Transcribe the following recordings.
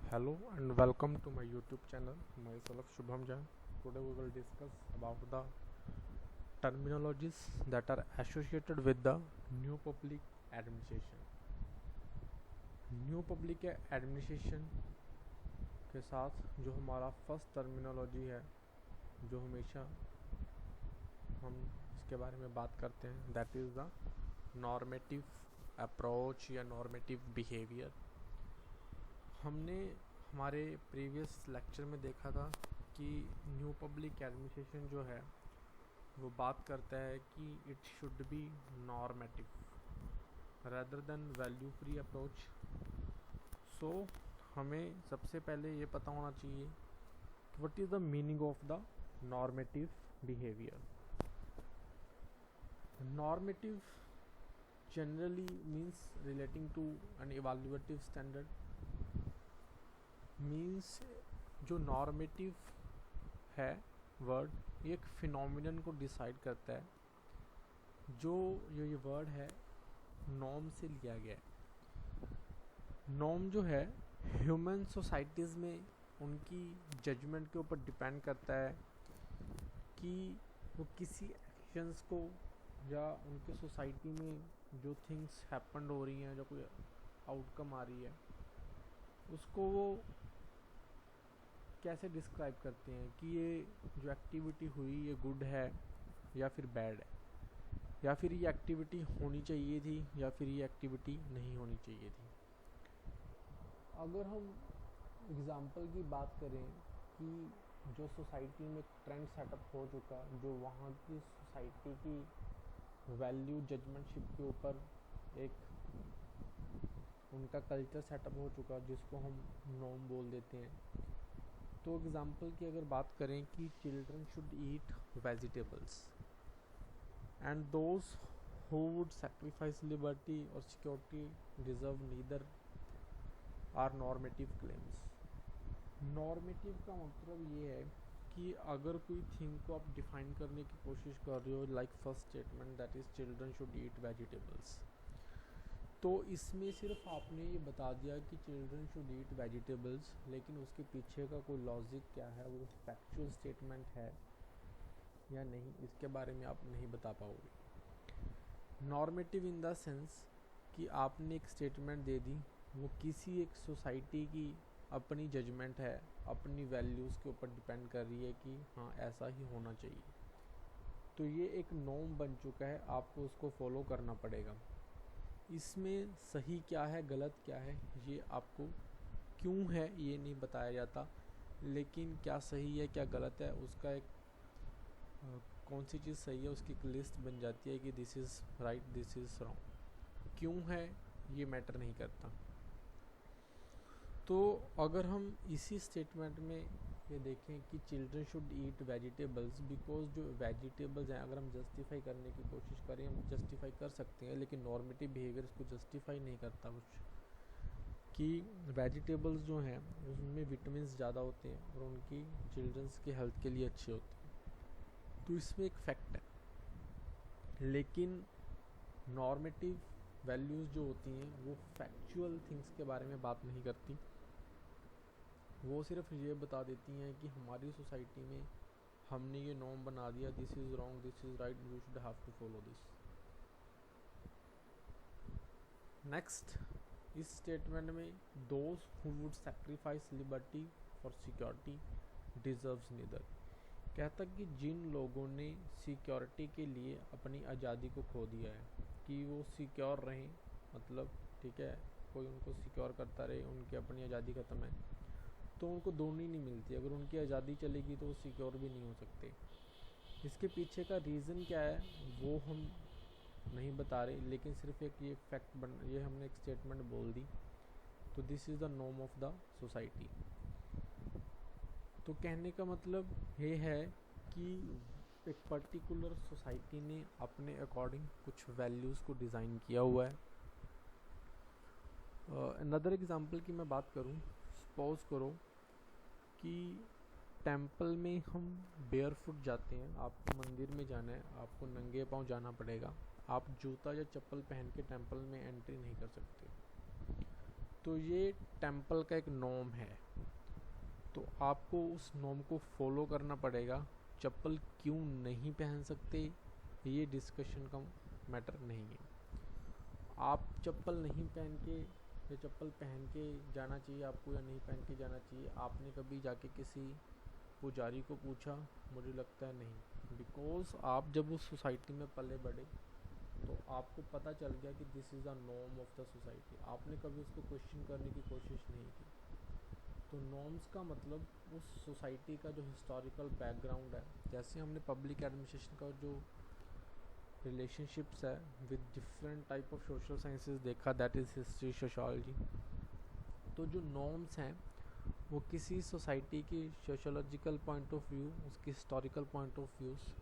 Hello and welcome to my YouTube channel. Myself Shubham Jain. Today we will discuss about the terminologies that are associated with the new public administration. New public administration के साथ जो हमारा first terminology है, जो हमेशा हम इसके बारे में बात करते हैं, that is the normative approach या नॉर्मेटिव बिहेवियर। हमने हमारे प्रीवियस लेक्चर में देखा था कि न्यू पब्लिक एडमिनिस्ट्रेशन जो है वो बात करता है कि it should be normative rather than value free approach. So हमें सबसे पहले ये पता होना चाहिए कि what is the meaning of the normative behaviour. Normative generally means relating to an evaluative standard, means जो नॉर्मेटिव है वर्ड ये एक फिनोमिनन को डिसाइड करता है, जो ये वर्ड है नॉर्म से लिया गया है। नॉर्म जो है ह्यूमन सोसाइटीज़ में उनकी जजमेंट के ऊपर डिपेंड करता है कि वो किसी एक्शंस को या उनके सोसाइटी में जो थिंग्स हैपन हो रही हैं, जो कोई आउटकम आ रही है, उसको वो कैसे डिस्क्राइब करते हैं कि ये जो एक्टिविटी हुई ये गुड है या फिर बैड है, या फिर ये एक्टिविटी होनी चाहिए थी या फिर ये एक्टिविटी नहीं होनी चाहिए थी। अगर हम एग्ज़ाम्पल की बात करें कि जो सोसाइटी में ट्रेंड सेटअप हो चुका, जो वहाँ की सोसाइटी की वैल्यू जजमेंटशिप के ऊपर एक उनका कल्चर सेटअप हो चुका, जिसको हम नॉर्म बोल देते हैं। तो एग्ज़ाम्पल की अगर बात करें कि children should eat vegetables and those who would sacrifice liberty और security deserve neither are normative claims. Normative का मतलब ये है कि अगर कोई थिंग को आप डिफाइन करने की कोशिश कर रहे हो, like first statement that is children should eat vegetables, तो इसमें सिर्फ आपने ये बता दिया कि चिल्ड्रन शुड ईट वेजिटेबल्स, लेकिन उसके पीछे का कोई लॉजिक क्या है, वो फैक्चुअल स्टेटमेंट है या नहीं, इसके बारे में आप नहीं बता पाओगे। नॉर्मेटिव इन द सेंस कि आपने एक स्टेटमेंट दे दी, वो किसी एक सोसाइटी की अपनी जजमेंट है, अपनी वैल्यूज़ के ऊपर डिपेंड कर रही है कि हाँ ऐसा ही होना चाहिए, तो ये एक नॉर्म बन चुका है, आपको उसको फॉलो करना पड़ेगा। इसमें सही क्या है गलत क्या है ये आपको क्यों है ये नहीं बताया जाता, लेकिन क्या सही है क्या गलत है उसका एक कौन सी चीज़ सही है उसकी एक लिस्ट बन जाती है कि this is right this is wrong. क्यों है ये मैटर नहीं करता। तो अगर हम इसी स्टेटमेंट में ये देखें कि children should eat vegetables, because जो वेजिटेबल्स हैं अगर हम जस्टिफाई करने की कोशिश करें, हम जस्टिफाई कर सकते हैं, लेकिन नॉर्मेटिव बिहेवियर इसको जस्टिफाई नहीं करता कुछ, कि वेजिटेबल्स जो हैं उसमें विटामिन ज़्यादा होते हैं और उनकी चिल्ड्रंस के हेल्थ के लिए अच्छे होते हैं, तो इसमें एक फैक्ट है। लेकिन नॉर्मेटिव वैल्यूज़ जो होती हैं वो फैक्चुअल थिंग्स के बारे में बात नहीं करती, वो सिर्फ ये बता देती हैं कि हमारी सोसाइटी में हमने ये नॉर्म बना दिया, this is wrong this is right, you should have to follow this. Next, इस स्टेटमेंट में those who would sacrifice liberty for security deserves neither, कहता कि जिन लोगों ने सिक्योरिटी के लिए अपनी आज़ादी को खो दिया है, कि वो सिक्योर रहें, मतलब ठीक है कोई उनको सिक्योर करता रहे, उनकी अपनी आज़ादी ख़त्म है तो उनको दोनों ही नहीं मिलती, अगर उनकी आज़ादी चलेगी तो वो सिक्योर भी नहीं हो सकते। इसके पीछे का रीज़न क्या है वो हम नहीं बता रहे, लेकिन सिर्फ एक ये फैक्ट ये हमने एक स्टेटमेंट बोल दी, तो this is the norm of the society. तो कहने का मतलब ये है कि एक पर्टिकुलर सोसाइटी ने अपने अकॉर्डिंग कुछ वैल्यूज़ को डिज़ाइन किया हुआ है। अनदर एग्जांपल की मैं बात करूं, सपोज करो कि टेंपल में हम बेयर फुट जाते हैं, आपको मंदिर में जाना है, आपको नंगे पांव जाना पड़ेगा, आप जूता या चप्पल पहन के टेंपल में एंट्री नहीं कर सकते। तो ये टेम्पल का एक नॉर्म है, तो आपको उस नॉर्म को फॉलो करना पड़ेगा। चप्पल क्यों नहीं पहन सकते ये डिस्कशन का मैटर नहीं है। आप चप्पल नहीं पहन के या चप्पल पहन के जाना चाहिए आपको या नहीं पहन के जाना चाहिए, आपने कभी जाके किसी पुजारी को पूछा? मुझे लगता है नहीं, बिकॉज आप जब उस सोसाइटी में पले बढ़े तो आपको पता चल गया कि this is the norm of the society. आपने कभी उसको क्वेश्चन करने की कोशिश नहीं की। तो नॉर्म्स का मतलब उस सोसाइटी का जो हिस्टोरिकल बैकग्राउंड है, जैसे हमने पब्लिक एडमिनिस्ट्रेशन का जो रिलेशनशिप्स है with different type of social sciences देखा, दैट इज़ हिस्ट्री, सोशियोलॉजी। तो जो नॉर्म्स हैं वो किसी सोसाइटी की सोशियोलॉजिकल पॉइंट ऑफ व्यू, उसकी historical point of views,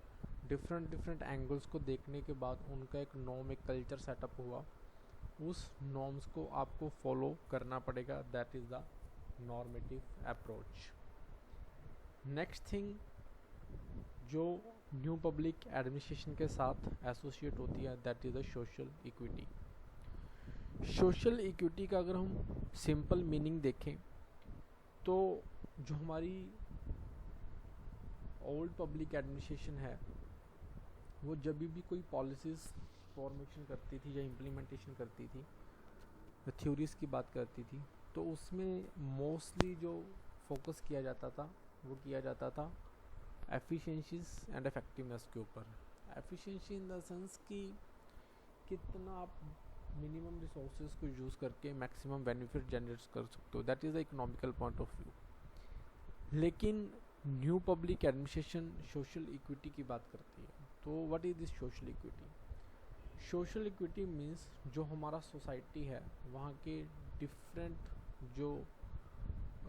different angles को देखने के बाद उनका एक नॉर्म, एक कल्चर सेटअप हुआ। उस नॉर्म्स को आपको फॉलो करना पड़ेगा, that is the normative approach. Next thing जो न्यू पब्लिक एडमिनिस्ट्रेशन के साथ एसोसिएट होती है, that is the social equity. Social equity का अगर हम सिंपल मीनिंग देखें तो जो हमारी ओल्ड पब्लिक एडमिनिस्ट्रेशन है वो जब भी कोई पॉलिसीज़ फॉर्मेशन करती थी या इम्प्लीमेंटेशन करती थी, थ्योरीज़ की बात करती थी, तो उसमें मोस्टली जो फोकस किया जाता था वो किया जाता था एफिशिएंसीज एंड इफेक्टिवनेस के ऊपर। एफिशिएंसी इन द सेंस कि कितना आप मिनिमम रिसोर्सेज को यूज़ करके मैक्सिमम बेनिफिट जनरेट कर सकते हो, that is the economical point of view. लेकिन new public administration social equity की बात करती है। तो what is this social equity? Social equity means जो हमारा सोसाइटी है वहाँ के डिफरेंट जो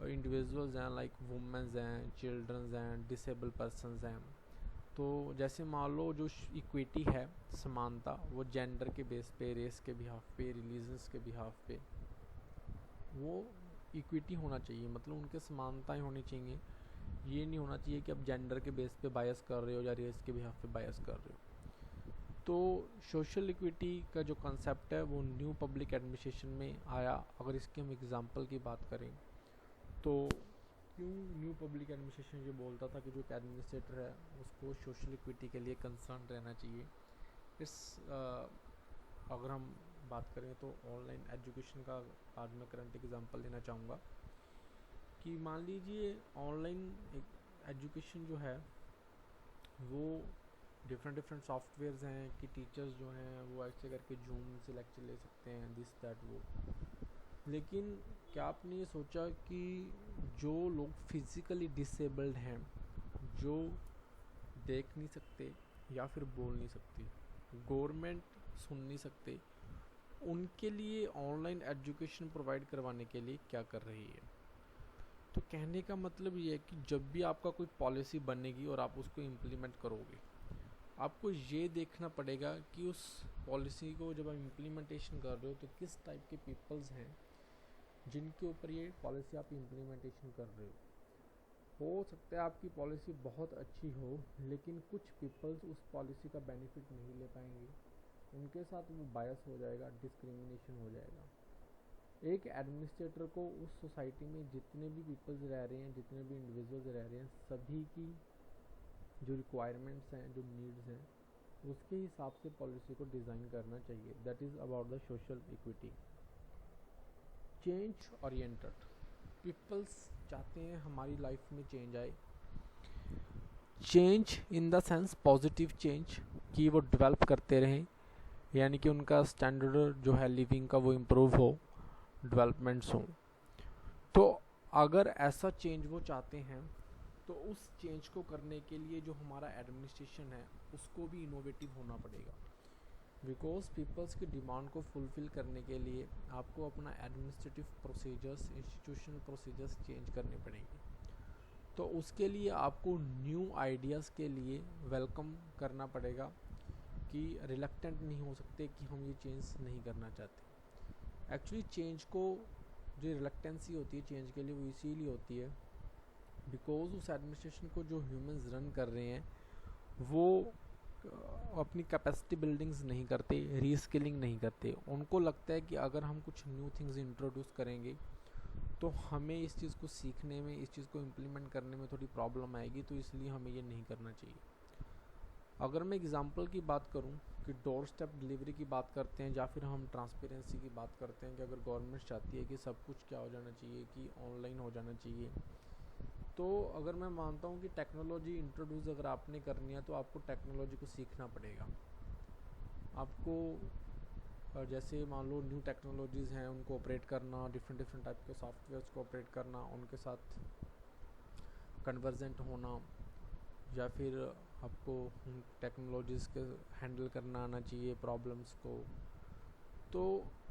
इंडिविजुअल्स हैं, लाइक वुमेन्स हैं, चिल्ड्रंस हैं, डिसेबल पर्सनस हैं, तो जैसे मान लो जो इक्विटी है, समानता, वो जेंडर के बेस पे, रेस के बिहाफ पे, रिलीजन्स के बिहाफ पे वो इक्विटी होना चाहिए, मतलब उनके समानताएं होनी चाहिए। ये नहीं होना चाहिए कि आप जेंडर के बेस पे बायस कर रहे हो या रेस के बिहाफ पे बायस कर रहे हो। तो सोशल इक्विटी का जो कंसेप्ट है वो न्यू पब्लिक एडमिनिस्ट्रेशन में आया। अगर इसके हम एग्जांपल की बात करें तो क्यों न्यू पब्लिक एडमिनिस्ट्रेशन ये बोलता था कि जो एक एडमिनिस्ट्रेटर है उसको सोशल इक्विटी के लिए कंसर्न रहना चाहिए। इस अगर हम बात करें तो ऑनलाइन एजुकेशन का आज मैं करंट एग्जांपल देना चाहूँगा कि मान लीजिए ऑनलाइन एजुकेशन जो है वो डिफरेंट सॉफ्टवेयर्स हैं कि टीचर्स जो हैं वो ऐसे करके जूम से लेक्चर ले सकते हैं, दिस दैट वो। लेकिन क्या आपने ये सोचा कि जो लोग फिज़िकली डिसेबल्ड हैं, जो देख नहीं सकते या फिर बोल नहीं सकते, गवर्नमेंट सुन नहीं सकते, उनके लिए ऑनलाइन एजुकेशन प्रोवाइड करवाने के लिए क्या कर रही है? तो कहने का मतलब ये है कि जब भी आपका कोई पॉलिसी बनेगी और आप उसको इम्प्लीमेंट करोगे, आपको ये देखना पड़ेगा कि उस पॉलिसी को जब आप इम्प्लीमेंटेशन कर रहे हो तो किस टाइप के पीपल्स हैं जिनके ऊपर ये पॉलिसी आप इम्प्लीमेंटेशन कर रहे हो सकता है आपकी पॉलिसी बहुत अच्छी हो लेकिन कुछ पीपल्स उस पॉलिसी का बेनिफिट नहीं ले पाएंगे, उनके साथ वो बायस हो जाएगा, डिस्क्रिमिनेशन हो जाएगा। एक एडमिनिस्ट्रेटर को उस सोसाइटी में जितने भी पीपल्स रह रहे हैं, जितने भी इंडिविजुअल्स रह रहे हैं, सभी की जो रिक्वायरमेंट्स हैं, जो नीड्स हैं, उसके हिसाब से पॉलिसी को डिज़ाइन करना चाहिए। That is about the social equity. Change oriented peoples चाहते हैं हमारी लाइफ में चेंज आए, change in the sense positive change, कि वो डेवलप करते रहें, यानी कि उनका स्टैंडर्ड जो है लिविंग का वो इम्प्रूव हो, डेवलपमेंट्स हों। तो अगर ऐसा चेंज वो चाहते हैं तो उस चेंज को करने के लिए जो हमारा एडमिनिस्ट्रेशन है उसको भी इनोवेटिव होना पड़ेगा, बिकॉज पीपल्स की डिमांड को फुलफ़िल करने के लिए आपको अपना administrative procedures, institutional procedures change करने पड़ेंगे। तो उसके लिए आपको न्यू आइडियाज़ के लिए वेलकम करना पड़ेगा, कि रिलक्टेंट नहीं हो सकते कि हम ये चेंज नहीं करना चाहते। एक्चुअली चेंज को जो रिलक्टेंसी होती है चेंज के लिए वो इसीलिए होती है बिकॉज उस एडमिनिस्ट्रेशन को जो ह्यूमंस रन कर रहे हैं वो अपनी कैपेसिटी बिल्डिंग्स नहीं करते, रीस्किलिंग नहीं करते। उनको लगता है कि अगर हम कुछ न्यू थिंग्स इंट्रोड्यूस करेंगे तो हमें इस चीज़ को सीखने में, इस चीज़ को इम्प्लीमेंट करने में थोड़ी प्रॉब्लम आएगी, तो इसलिए हमें ये नहीं करना चाहिए। अगर मैं एग्जांपल की बात करूं कि डोर स्टेप डिलीवरी की बात करते हैं, या फिर हम ट्रांसपेरेंसी की बात करते हैं कि अगर गवर्नमेंट चाहती है कि सब कुछ क्या हो जाना चाहिए, कि ऑनलाइन हो जाना चाहिए, तो अगर मैं मानता हूं कि टेक्नोलॉजी इंट्रोड्यूस अगर आपने करनी है तो आपको टेक्नोलॉजी को सीखना पड़ेगा। आपको जैसे मान लो न्यू टेक्नोलॉजीज़ हैं, उनको ऑपरेट करना, डिफरेंट डिफरेंट टाइप के सॉफ्टवेयर्स को ऑपरेट करना, उनके साथ कन्वर्जेंट होना, या फिर आपको टेक्नोलॉजीज़ के हैंडल करना आना चाहिए प्रॉब्लम्स को। तो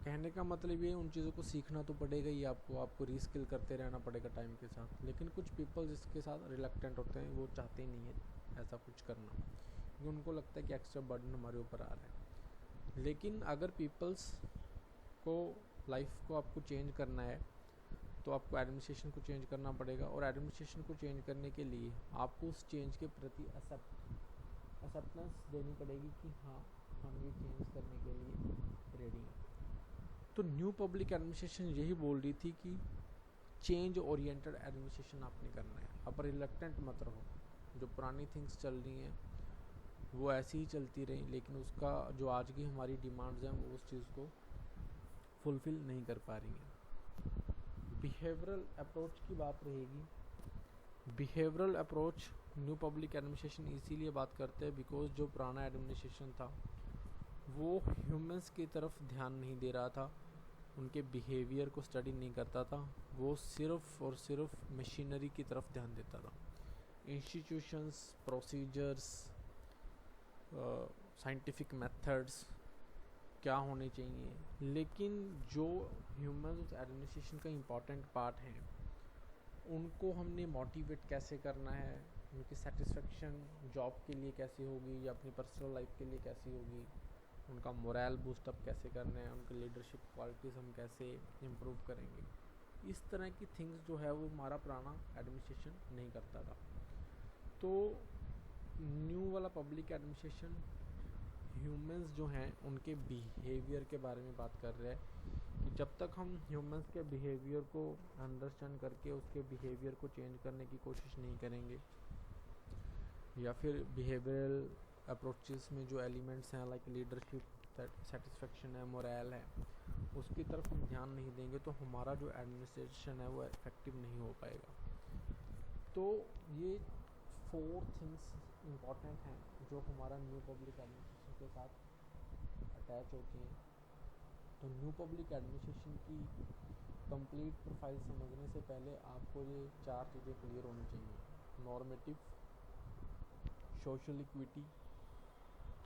कहने का मतलब ये, उन चीज़ों को सीखना तो पड़ेगा ही आपको रीस्किल करते रहना पड़ेगा टाइम के साथ। लेकिन कुछ पीपल इसके साथ रिलक्टेंट होते हैं, वो चाहते ही नहीं है ऐसा कुछ करना, क्योंकि उनको लगता है कि एक्स्ट्रा बर्डन हमारे ऊपर आ रहा है। लेकिन अगर पीपल्स को, लाइफ को आपको चेंज करना है तो आपको एडमिनिस्ट्रेशन को चेंज करना पड़ेगा, और एडमिनिस्ट्रेशन को चेंज करने के लिए आपको उस चेंज के प्रति एक्सेप्टेंस देनी पड़ेगी कि हाँ, हम ये चेंज करने के लिए रेडी हैं। तो न्यू पब्लिक एडमिनिस्ट्रेशन यही बोल रही थी कि चेंज ओरिएंटेड एडमिनिस्ट्रेशन आपने करना है, आप रिलक्टेंट मत रहो। जो पुरानी थिंग्स चल रही हैं वो ऐसी ही चलती रही, लेकिन उसका जो आज की हमारी डिमांड्स हैं वो उस चीज़ को फुलफ़िल नहीं कर पा रही हैं। बिहेवियरल अप्रोच की बात रहेगी। Behavioural approach new public administration इसीलिए बात करते हैं बिकॉज जो पुराना एडमिनिस्ट्रेशन था वो ह्यूमंस की तरफ ध्यान नहीं दे रहा था, उनके बिहेवियर को स्टडी नहीं करता था, वो सिर्फ और सिर्फ मशीनरी की तरफ ध्यान देता था। इंस्टीट्यूशंस, प्रोसीजर्स, साइंटिफिक मेथड्स क्या होने चाहिए, लेकिन जो ह्यूमंस उस एडमिनिस्ट्रेशन का इम्पॉर्टेंट पार्ट है, उनको हमने मोटिवेट कैसे करना है, उनकी सेटिस्फेक्शन जॉब के लिए कैसे होगी या अपनी पर्सनल लाइफ के लिए कैसी होगी, उनका मोरल बूस्टअप कैसे करना है, उनकी लीडरशिप क्वालिटीज़ हम कैसे इम्प्रूव करेंगे, इस तरह की थिंग्स जो है वो हमारा पुराना एडमिनिस्ट्रेशन नहीं करता था। तो न्यू वाला पब्लिक एडमिनिस्ट्रेशन ह्यूमंस जो हैं उनके बिहेवियर के बारे में बात कर रहे हैं कि जब तक हम ह्यूमंस के बिहेवियर को अंडरस्टैंड करके उसके बिहेवियर को चेंज करने की कोशिश नहीं करेंगे, या फिर बिहेवियरल अप्रोचेस में जो एलिमेंट्स हैं लाइक लीडरशिप, सेटिस्फेक्शन है, मोरल है, उसकी तरफ हम ध्यान नहीं देंगे, तो हमारा जो एडमिनिस्ट्रेशन है वो इफेक्टिव नहीं हो पाएगा। तो ये 4 थिंग्स इम्पॉर्टेंट हैं जो हमारा न्यू पब्लिक एडमिनिस्ट्रेशन के साथ अटैच होती हैं। तो न्यू पब्लिक एडमिनिस्ट्रेशन की कंप्लीट प्रोफाइल समझने से पहले आपको ये 4 चीज़ें क्लियर होनी चाहिए: normative, social equity,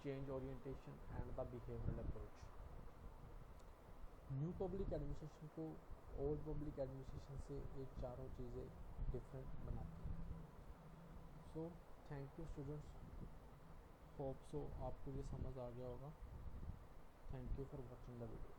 change orientation and the behavioural approach. New public administration को ओल्ड पब्लिक एडमिनिस्ट्रेशन से ये चारों चीज़ें डिफरेंट बनाती हैं। So thank you students, hope so आपको ये समझ आ गया होगा। Thank you for watching the video.